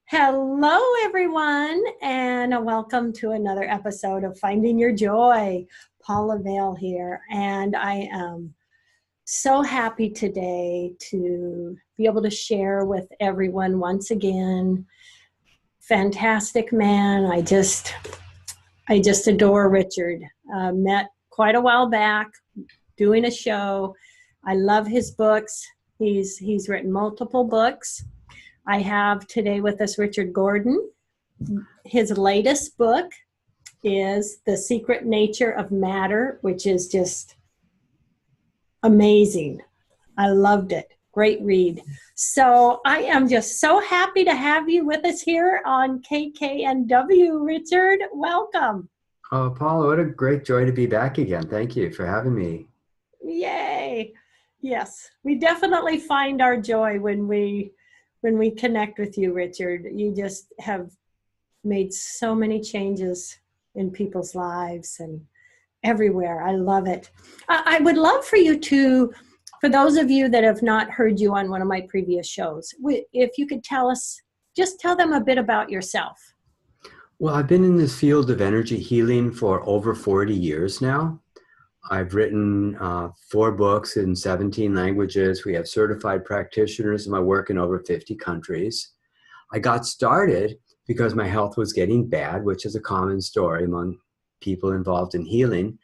Hello, everyone, and welcome to another episode of Finding Your Joy. Paula Vail here, and I am so happy today to be able to share with everyone once again. Fantastic man. I just adore Richard. Met quite a while back doing a show. I love his books. He's written multiple books. I have today with us Richard Gordon. His latest book is The Secret Nature of Matter, which is just amazing. I loved it. Great read. So I am just so happy to have you with us here on KKNW. Richard, welcome. Oh, Paula, what a great joy to be back again. Thank you for having me. Yay. Yes, we definitely find our joy when we connect with you, Richard. You just have made so many changes in people's lives and everywhere. I love it. I would love for you to, for those of you that have not heard you on one of my previous shows, if you could tell them a bit about yourself. Well, I've been in this field of energy healing for over 40 years now. I've written 4 books in 17 languages. We have certified practitioners in my work in over 50 countries. I got started because my health was getting bad, which is a common story among people involved in healing.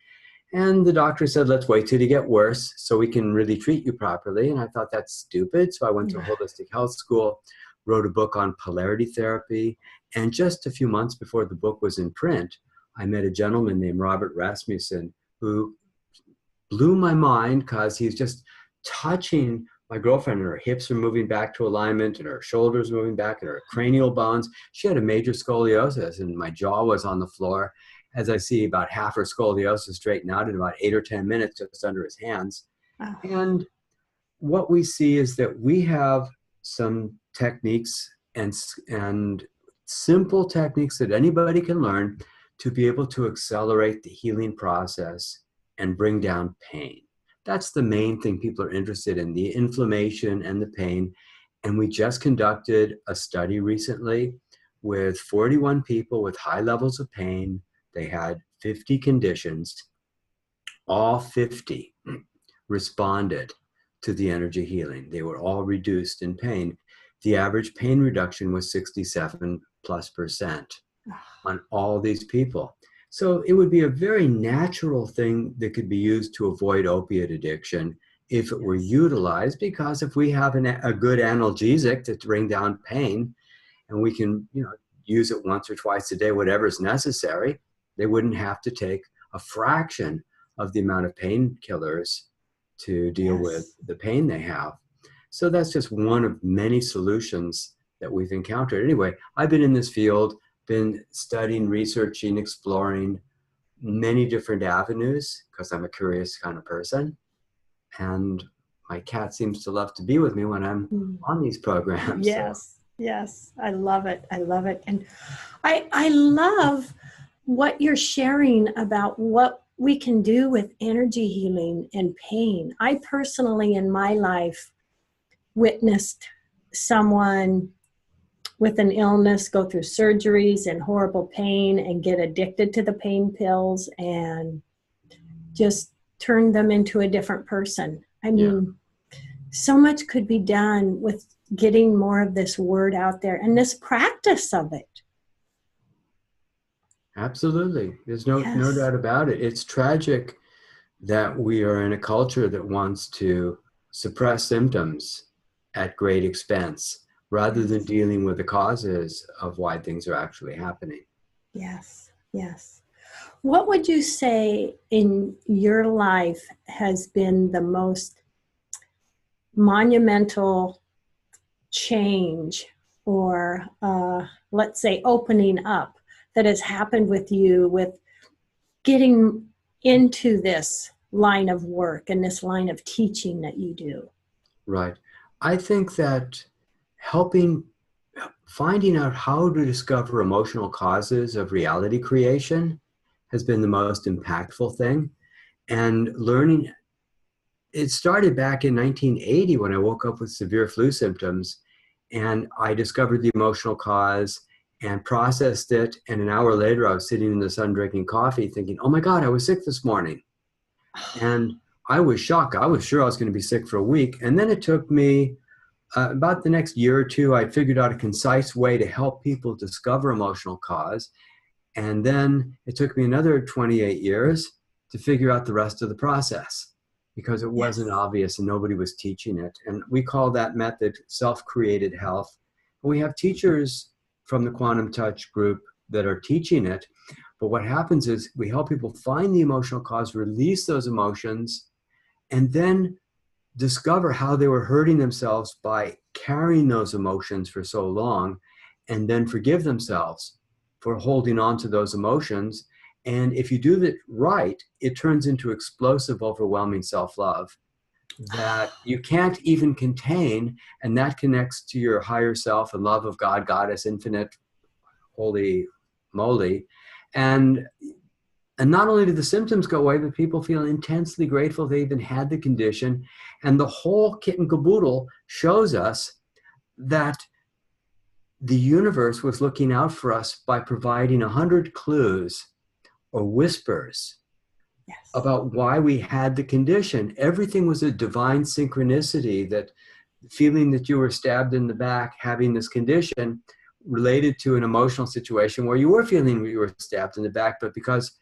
And the doctor said, let's wait till you get worse so we can really treat you properly. And I thought that's stupid. So I went to holistic health school, wrote a book on polarity therapy. And just a few months before the book was in print, I met a gentleman named Robert Rasmussen who blew my mind because he's just touching my girlfriend, and her hips are moving back to alignment and her shoulders moving back and her cranial bones. She had a major scoliosis and my jaw was on the floor as I see about half her scoliosis straighten out in about 8 or 10 minutes just under his hands. Wow. And what we see is that we have some techniques and simple techniques that anybody can learn to be able to accelerate the healing process and bring down pain. That's the main thing people are interested in, the inflammation and the pain. And we just conducted a study recently with 41 people with high levels of pain. They had 50 conditions. All 50 responded to the energy healing. They were all reduced in pain. The average pain reduction was 67+% on all these people. So it would be a very natural thing that could be used to avoid opiate addiction if it were utilized, because if we have a good analgesic to bring down pain and we can use it once or twice a day, whatever is necessary, they wouldn't have to take a fraction of the amount of painkillers to deal with the pain they have. So that's just one of many solutions that we've encountered. Anyway, I've been in this field, been studying, researching, exploring many different avenues because I'm a curious kind of person. And my cat seems to love to be with me when I'm on these programs. Yes, yes. I love it. I love it. And I love what you're sharing about what we can do with energy healing and pain. I personally, in my life, witnessed someone with an illness go through surgeries and horrible pain and get addicted to the pain pills and just turn them into a different person. I mean, so much could be done with getting more of this word out there and this practice of it. Absolutely. There's no doubt about it. It's tragic that we are in a culture that wants to suppress symptoms at great expense, rather than dealing with the causes of why things are actually happening. Yes, yes. What would you say in your life has been the most monumental change or, let's say, opening up that has happened with you with getting into this line of work and this line of teaching that you do? Right. I think that finding out how to discover emotional causes of reality creation has been the most impactful thing. And learning, it started back in 1980 when I woke up with severe flu symptoms. And I discovered the emotional cause and processed it. And an hour later, I was sitting in the sun drinking coffee thinking, oh my God, I was sick this morning. And I was shocked. I was sure I was going to be sick for a week. And then it took me about the next year or two, I figured out a concise way to help people discover emotional cause. And then it took me another 28 years to figure out the rest of the process because it wasn't obvious and nobody was teaching it. And we call that method self-created health. And we have teachers from the Quantum Touch group that are teaching it. But what happens is we help people find the emotional cause, release those emotions, and then discover how they were hurting themselves by carrying those emotions for so long, and then forgive themselves for holding on to those emotions. And if you do that right, it turns into explosive, overwhelming self-love that you can't even contain, and that connects to your higher self and love of God, Goddess, infinite, holy moly. And not only do the symptoms go away, but people feel intensely grateful they even had the condition. And the whole kit and caboodle shows us that the universe was looking out for us by providing 100 clues or whispers about why we had the condition. Everything was a divine synchronicity, that feeling that you were stabbed in the back, having this condition related to an emotional situation where you were feeling you were stabbed in the back, but because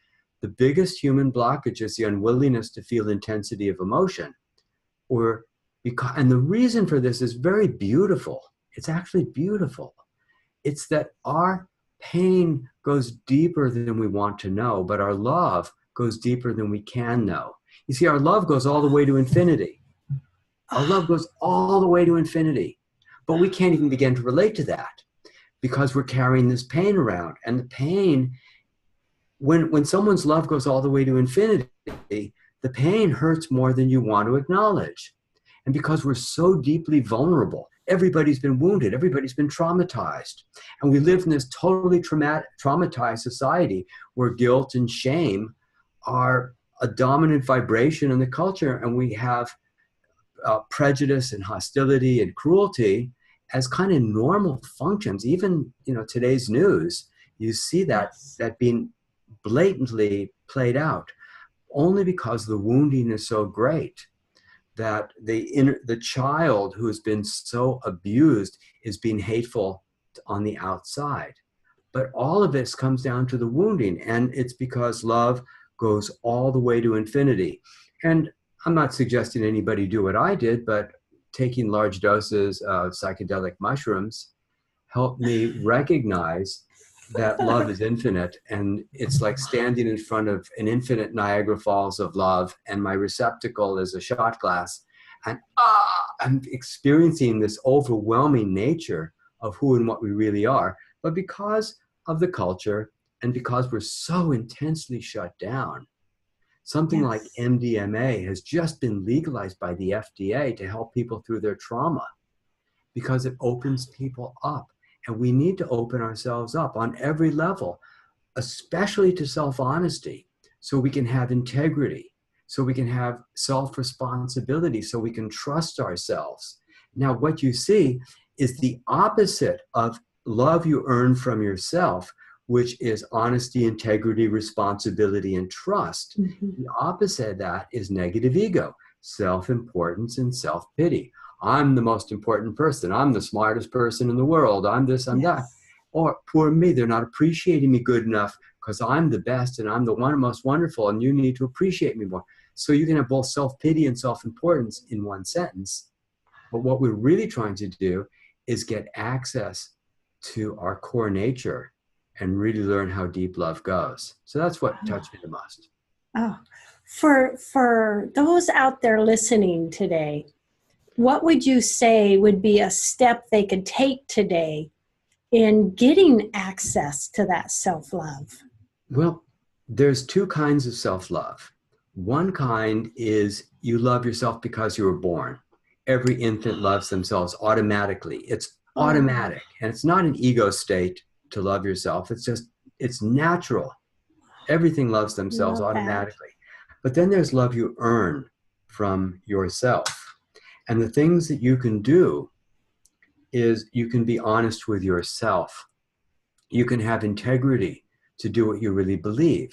the biggest human blockage is the unwillingness to feel intensity of emotion. And the reason for this is very beautiful. It's actually beautiful. It's that our pain goes deeper than we want to know, but our love goes deeper than we can know. You see, our love goes all the way to infinity. Our love goes all the way to infinity, but we can't even begin to relate to that because we're carrying this pain around. And the pain, when someone's love goes all the way to infinity, the pain hurts more than you want to acknowledge. And because we're so deeply vulnerable, everybody's been wounded, everybody's been traumatized. And we live in this totally traumatized society where guilt and shame are a dominant vibration in the culture. And we have prejudice and hostility and cruelty as kind of normal functions. Even, today's news, you see that being blatantly played out only because the wounding is so great that the child who has been so abused is being hateful on the outside. But all of this comes down to the wounding, and it's because love goes all the way to infinity. And I'm not suggesting anybody do what I did, but taking large doses of psychedelic mushrooms helped me recognize that love is infinite, and it's like standing in front of an infinite Niagara Falls of love, and my receptacle is a shot glass, and I'm experiencing this overwhelming nature of who and what we really are. But because of the culture and because we're so intensely shut down, something like MDMA has just been legalized by the FDA to help people through their trauma because it opens people up. And we need to open ourselves up on every level, especially to self-honesty, so we can have integrity, so we can have self-responsibility, so we can trust ourselves. Now, what you see is the opposite of love you earn from yourself, which is honesty, integrity, responsibility, and trust. The opposite of that is negative ego, self-importance, and self-pity. I'm the most important person. I'm the smartest person in the world. I'm this, I'm that. Or poor me, they're not appreciating me good enough because I'm the best and I'm the most wonderful and you need to appreciate me more. So you can have both self-pity and self-importance in one sentence. But what we're really trying to do is get access to our core nature and really learn how deep love goes. So that's what touched me the most. Oh, for those out there listening today, what would you say would be a step they could take today in getting access to that self-love? Well, there's two kinds of self-love. One kind is you love yourself because you were born. Every infant loves themselves automatically. It's automatic. And it's not an ego state to love yourself. It's natural. Everything loves themselves automatically. But then there's love you earn from yourself. And the things that you can do is you can be honest with yourself. You can have integrity to do what you really believe.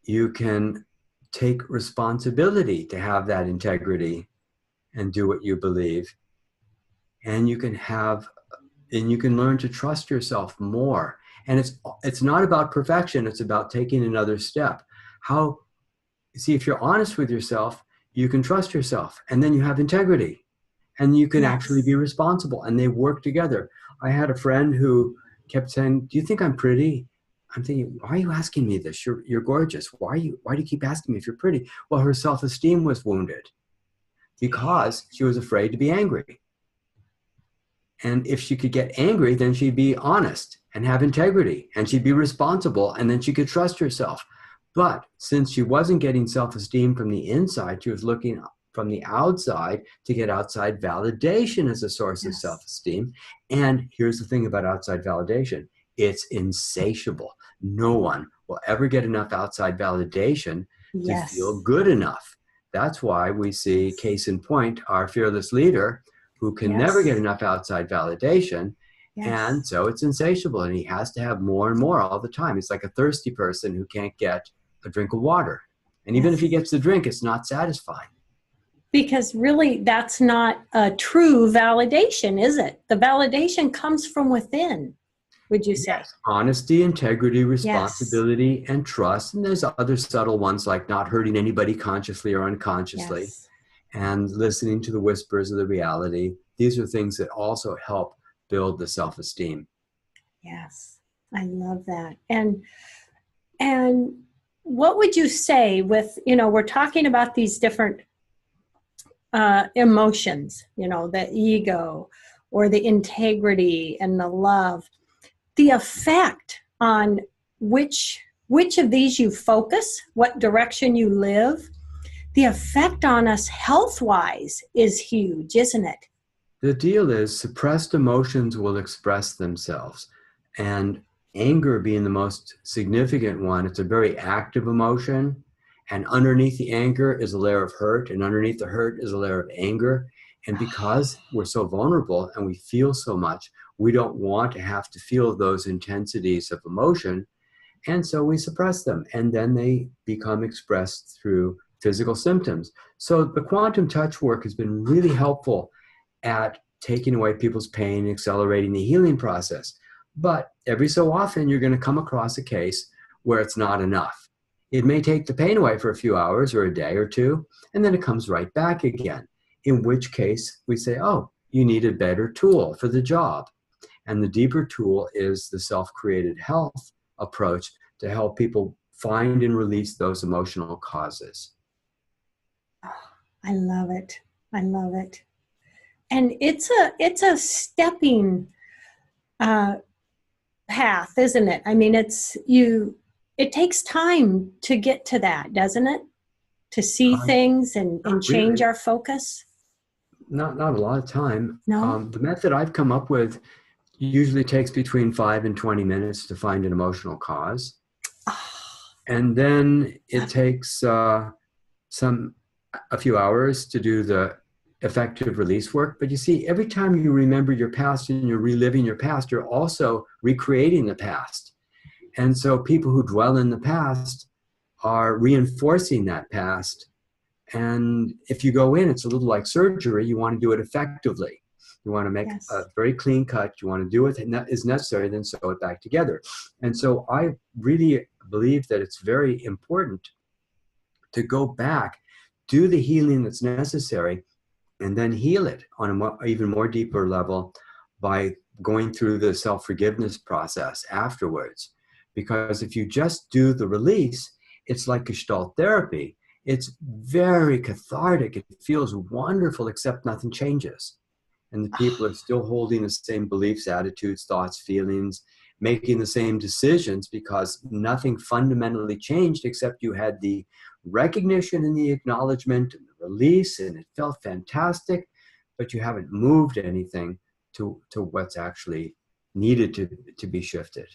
You can take responsibility to have that integrity and do what you believe. And you can learn to trust yourself more. And it's not about perfection, it's about taking another step. See, if you're honest with yourself, you can trust yourself, and then you have integrity, and you can actually be responsible, and they work together. I had a friend who kept saying, "Do you think I'm pretty?" I'm thinking, "Why are you asking me this? You're gorgeous. Why do you keep asking me if you're pretty?" Well, her self-esteem was wounded because she was afraid to be angry. And if she could get angry, then she'd be honest and have integrity, and she'd be responsible, and then she could trust herself. But since she wasn't getting self-esteem from the inside, she was looking from the outside to get outside validation as a source of self-esteem. And here's the thing about outside validation. It's insatiable. No one will ever get enough outside validation to feel good enough. That's why we see, case in point, our fearless leader, who can never get enough outside validation. And so it's insatiable, and he has to have more and more all the time. It's like a thirsty person who can't get a drink of water. And even if he gets the drink, it's not satisfying. Because really, that's not a true validation, is it? The validation comes from within, would you say? Yes. Honesty, integrity, responsibility, and trust. And there's other subtle ones like not hurting anybody consciously or unconsciously, and listening to the whispers of the reality. These are things that also help build the self-esteem. Yes, I love that. And what would you say with, we're talking about these different emotions, the ego or the integrity and the love, the effect on which of these you focus, what direction you live, the effect on us health-wise is huge, isn't it? The deal is suppressed emotions will express themselves, and anger being the most significant one. It's a very active emotion, and underneath the anger is a layer of hurt, and underneath the hurt is a layer of anger. And because we're so vulnerable and we feel so much, we don't want to have to feel those intensities of emotion, and so we suppress them, and then they become expressed through physical symptoms. So the quantum touch work has been really helpful at taking away people's pain and accelerating the healing process. But every so often, you're going to come across a case where it's not enough. It may take the pain away for a few hours or a day or two, and then it comes right back again, in which case we say, oh, you need a better tool for the job. And the deeper tool is the self-created health approach to help people find and release those emotional causes. I love it. I love it. And it's a stepping path, isn't it? I mean, it takes time to get to that, doesn't it? To see things and change our focus. Not a lot of time. No. The method I've come up with usually takes between 5 and 20 minutes to find an emotional cause. And then it takes a few hours to do the effective release work. But you see, every time you remember your past and you're reliving your past, you're also recreating the past. And so people who dwell in the past are reinforcing that past. And if you go in, it's a little like surgery. You want to do it effectively. You want to make a very clean cut. You want to do it that is necessary, then sew it back together. And so I really believe that it's very important to go back, do the healing that's necessary, and then heal it on an even more deeper level by going through the self-forgiveness process afterwards. Because if you just do the release, it's like Gestalt therapy. It's very cathartic. It feels wonderful, except nothing changes. And the people are still holding the same beliefs, attitudes, thoughts, feelings, making the same decisions because nothing fundamentally changed except you had the recognition and the acknowledgement and the release, and it felt fantastic, but you haven't moved anything to what's actually needed to be shifted.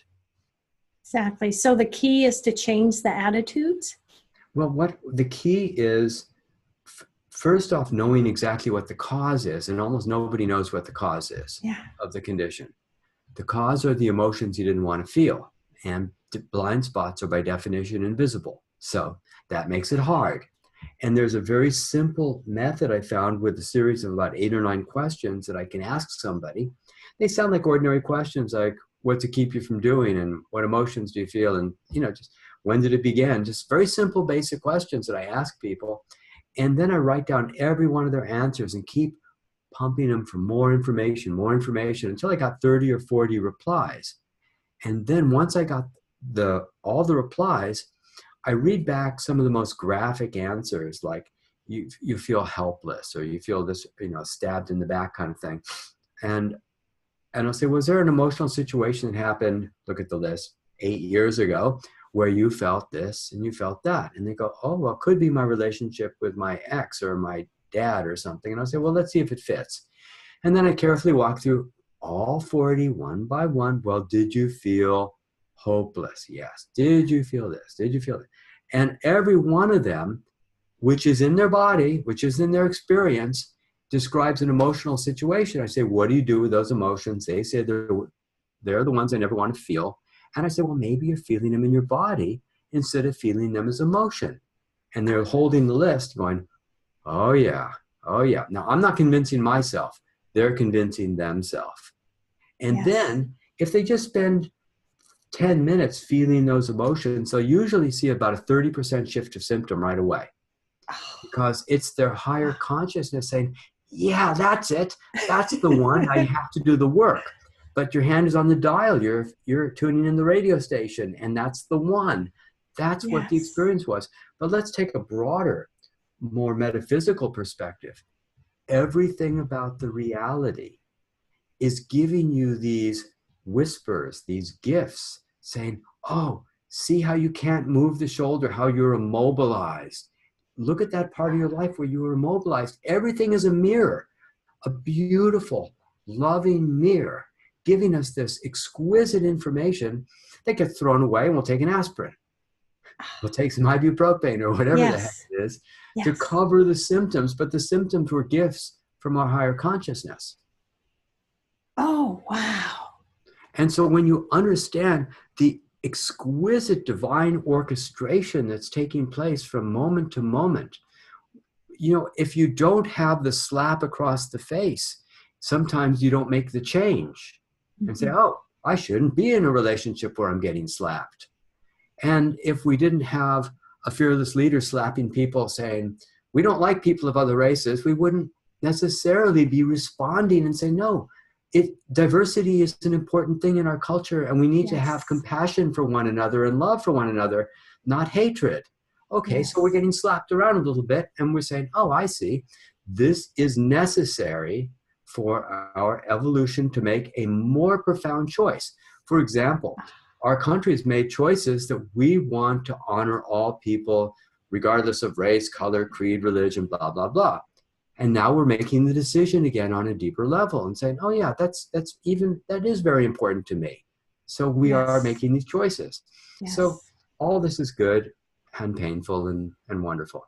Exactly. So the key is to change the attitudes? Well, what the key is first off, knowing exactly what the cause is, and almost nobody knows what the cause is of the condition. The cause are the emotions you didn't want to feel, and blind spots are by definition invisible. So that makes it hard. And there's a very simple method I found with a series of about 8 or 9 questions that I can ask somebody. They sound like ordinary questions, like what to keep you from doing and what emotions do you feel, and just when did it begin? Just very simple, basic questions that I ask people. And then I write down every one of their answers and keep pumping them for more information until I got 30 or 40 replies. And then once I got all the replies, I read back some of the most graphic answers, like you feel helpless, or you feel this, stabbed in the back kind of thing. And I'll say, was there an emotional situation that happened, look at the list, 8 years ago, where you felt this and you felt that? And they go, oh, well, it could be my relationship with my ex or my dad or something. And I'll say, well, let's see if it fits. And then I carefully walk through all 40 one by one. Well, did you feel hopeless? Yes. Did you feel this? Did you feel that? And every one of them, which is in their body, which is in their experience, describes an emotional situation. I say, what do you do with those emotions? They say they're the ones I never want to feel. And I say, well, maybe you're feeling them in your body instead of feeling them as emotion. And they're holding the list going, oh yeah, oh yeah. Now, I'm not convincing myself. They're convincing themselves. And then if they just spend 10 minutes feeling those emotions, they'll usually see about a 30% shift of symptom right away. Because it's their higher consciousness saying, yeah, that's it. That's the one. I have to do the work. But your hand is on the dial. You're tuning in the radio station, and that's the one. That's what the experience was. But let's take a broader, more metaphysical perspective. Everything about the reality is giving you these whispers, these gifts, saying, oh, see how you can't move the shoulder, how you're immobilized. Look at that part of your life where you were immobilized. Everything is a mirror, a beautiful, loving mirror, giving us this exquisite information that gets thrown away, and we'll take an aspirin. We'll take some ibuprofen or whatever the heck it is to cover the symptoms, but the symptoms were gifts from our higher consciousness. Oh, wow. And so when you understand the exquisite divine orchestration that's taking place from moment to moment, if you don't have the slap across the face, sometimes you don't make the change and say, oh, I shouldn't be in a relationship where I'm getting slapped. And if we didn't have a fearless leader slapping people saying, we don't like people of other races, we wouldn't necessarily be responding and say, no, diversity is an important thing in our culture, and we need to have compassion for one another and love for one another, not hatred. Okay, so we're getting slapped around a little bit, and we're saying, oh, I see. This is necessary for our evolution to make a more profound choice. For example, our country's made choices that we want to honor all people, regardless of race, color, creed, religion, blah, blah, blah. And now we're making the decision again on a deeper level and saying, oh yeah, that is very important to me. So we are making these choices. So all this is good and painful and wonderful.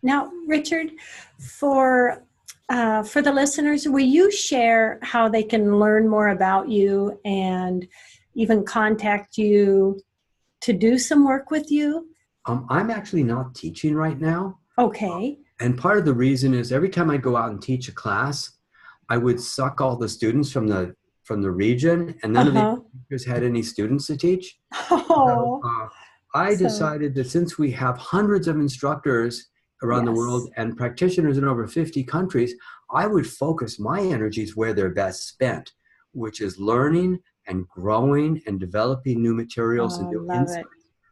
Now, Richard, for the listeners, will you share how they can learn more about you and even contact you to do some work with you? I'm actually not teaching right now. Okay. And part of the reason is every time I go out and teach a class, I would suck all the students from the region, and none of the teachers had any students to teach. So, I decided that since we have hundreds of instructors around the world and practitioners in over 50 countries, I would focus my energies where they're best spent, which is learning and growing and developing new materials and new insights.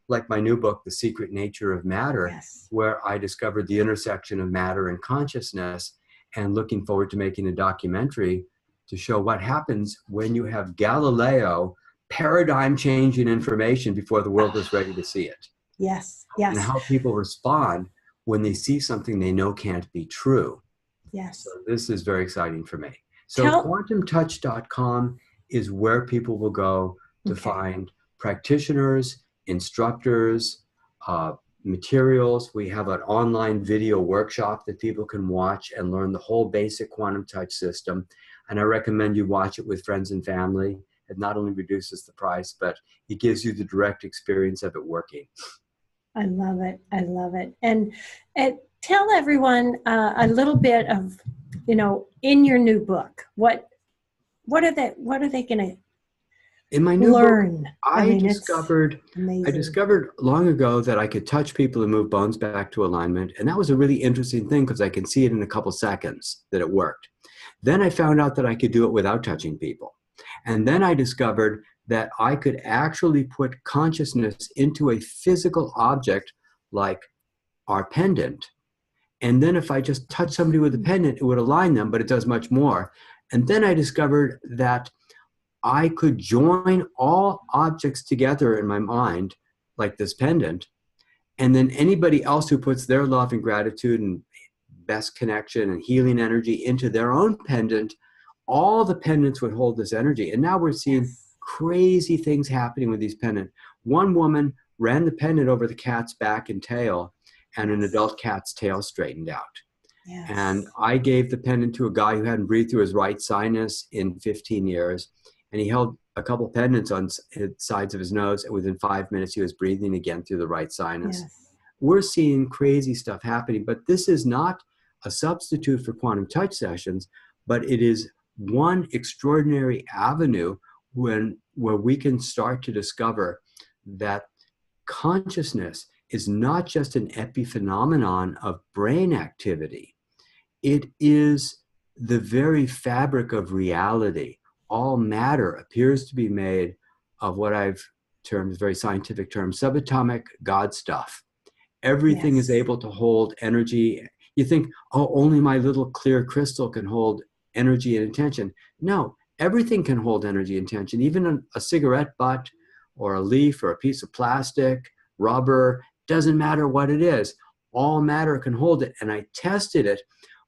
Like my new book, The Secret Nature of Matter, where I discovered the intersection of matter and consciousness, and looking forward to making a documentary to show what happens when you have Galileo paradigm-changing information before the world is ready to see it. And how people respond when they see something they know can't be true. So this is very exciting for me. So quantumtouch.com is where people will go to find practitioners, instructors, materials. We have an online video workshop that people can watch and learn the whole basic quantum touch system. And I recommend you watch it with friends and family. It not only reduces the price, but it gives you the direct experience of it working. I love it. I love it. And tell everyone a little bit of, in your new book, what are they going to in my new learn? book, I discovered long ago that I could touch people and move bones back to alignment. And that was a really interesting thing because I can see it in a couple seconds that it worked. Then I found out that I could do it without touching people. And then I discovered that I could actually put consciousness into a physical object like our pendant. And then if I just touch somebody with a pendant, it would align them, but it does much more. And then I discovered that I could join all objects together in my mind, like this pendant, and then anybody else who puts their love and gratitude and best connection and healing energy into their own pendant, all the pendants would hold this energy. And now we're seeing crazy things happening with these pendants. One woman ran the pendant over the cat's back and tail, and an adult cat's tail straightened out. Yes. And I gave the pendant to a guy who hadn't breathed through his right sinus in 15 years. And he held a couple pendants on the sides of his nose, and within 5 minutes, he was breathing again through the right sinus. Yes. We're seeing crazy stuff happening, but this is not a substitute for quantum touch sessions, but it is one extraordinary avenue where we can start to discover that consciousness is not just an epiphenomenon of brain activity. It is the very fabric of reality. All matter appears to be made of what I've termed, very scientific term, subatomic God stuff. Everything is able to hold energy. You think, oh, only my little clear crystal can hold energy and intention. No, everything can hold energy and intention. Even a cigarette butt or a leaf or a piece of plastic, rubber, doesn't matter what it is. All matter can hold it. And I tested it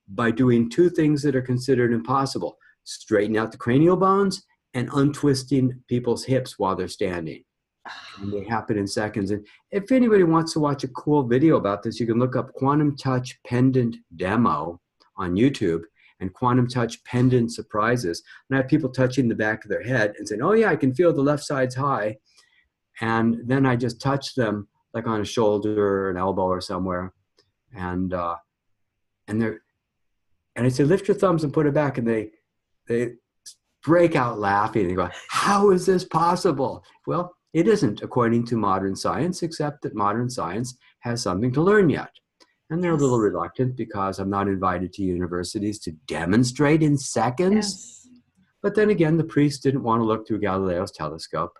by doing two things that are considered impossible: straightening out the cranial bones and untwisting people's hips while they're standing. And they happen in seconds. And if anybody wants to watch a cool video about this, you can look up Quantum Touch Pendant Demo on YouTube and Quantum Touch Pendant Surprises. And I have people touching the back of their head and saying, oh yeah, I can feel the left side's high. And then I just touch them like on a shoulder or an elbow or somewhere. And I say, lift your thumbs and put it back. And they break out laughing and go, how is this possible? Well, it isn't according to modern science, except that modern science has something to learn yet. And they're a little reluctant because I'm not invited to universities to demonstrate in seconds. But then again, the priests didn't want to look through Galileo's telescope.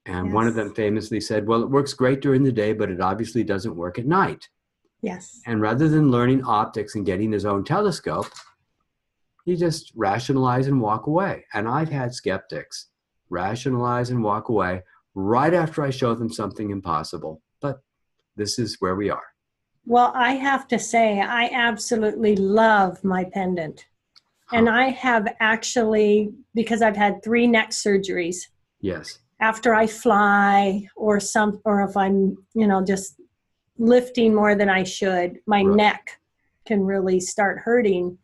And one of them famously said, well, it works great during the day, but it obviously doesn't work at night. Yes. And rather than learning optics and getting his own telescope, he just rationalize and walk away. And I've had skeptics rationalize and walk away right after I show them something impossible. But this is where we are. Well, I have to say, I absolutely love my pendant. And I have actually, because I've had 3 neck surgeries. Yes. After I fly or if I'm, just lifting more than I should, my neck can really start hurting.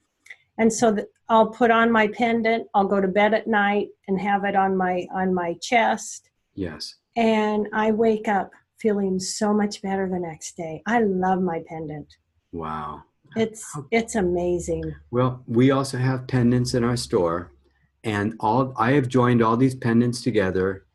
And so I'll put on my pendant, I'll go to bed at night and have it on my chest. Yes. And I wake up feeling so much better the next day. I love my pendant. Wow. It's amazing. Well, we also have pendants in our store, and I have joined all these pendants together,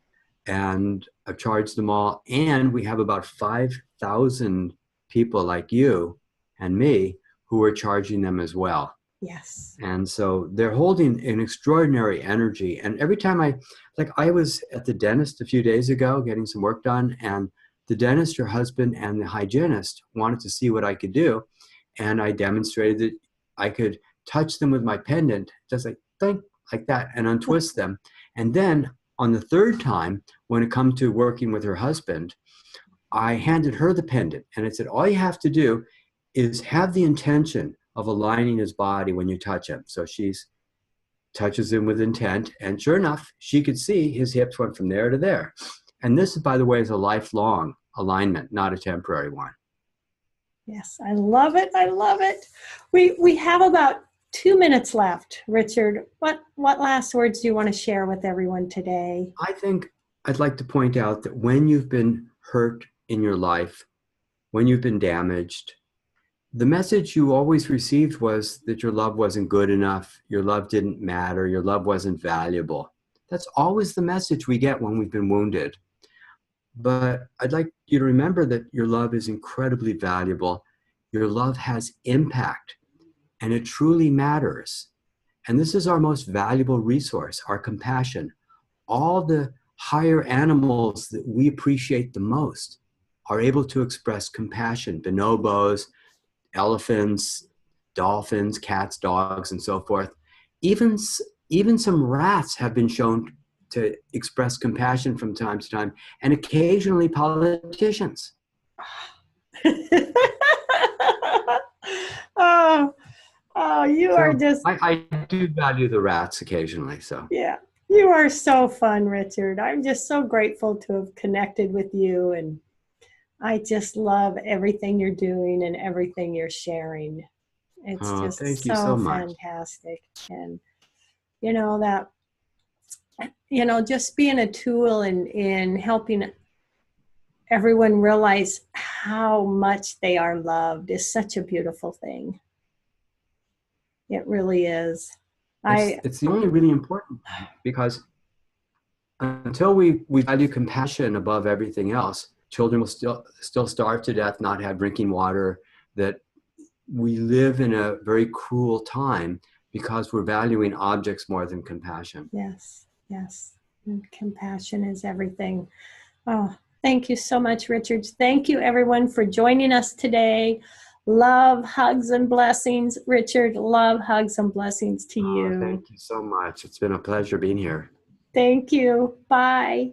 and I've charged them all. And we have about 5,000 people like you and me who are charging them as well. Yes. And so they're holding an extraordinary energy. And every time I was at the dentist a few days ago getting some work done, and the dentist, her husband, and the hygienist wanted to see what I could do. And I demonstrated that I could touch them with my pendant, just like that, and untwist them. And then on the third time, when it come to working with her husband, I handed her the pendant, and it said, all you have to do is have the intention of aligning his body when you touch him. So she touches him with intent, and sure enough, she could see his hips went from there to there. And this, by the way, is a lifelong alignment, not a temporary one. Yes, I love it. I love it. We have about 2 minutes left. Richard, what last words do you want to share with everyone today? I think I'd like to point out that when you've been hurt in your life, when you've been damaged, the message you always received was that your love wasn't good enough, your love didn't matter, your love wasn't valuable. That's always the message we get when we've been wounded. But I'd like you to remember that your love is incredibly valuable. Your love has impact, and it truly matters. And this is our most valuable resource, our compassion. All the higher animals that we appreciate the most are able to express compassion. Bonobos, elephants, dolphins, cats, dogs, and so forth. Even, even some rats have been shown to express compassion from time to time, and occasionally politicians. Oh, oh, you are So just, I do value the rats occasionally. So yeah, you are so fun, Richard. I'm just so grateful to have connected with you, and I just love everything you're doing and everything you're sharing. It's just thank you so so much. fantastic. And you know that, just being a tool in helping everyone realize how much they are loved is such a beautiful thing. It really is. It's the only really important thing, because until we value compassion above everything else, children will still starve to death, not have drinking water. That we live in a very cruel time because we're valuing objects more than compassion. Yes, yes. And compassion is everything. Oh, thank you so much, Richard. Thank you, everyone, for joining us today. Love, hugs, and blessings. Richard, love, hugs, and blessings to you. Thank you so much. It's been a pleasure being here. Thank you. Bye.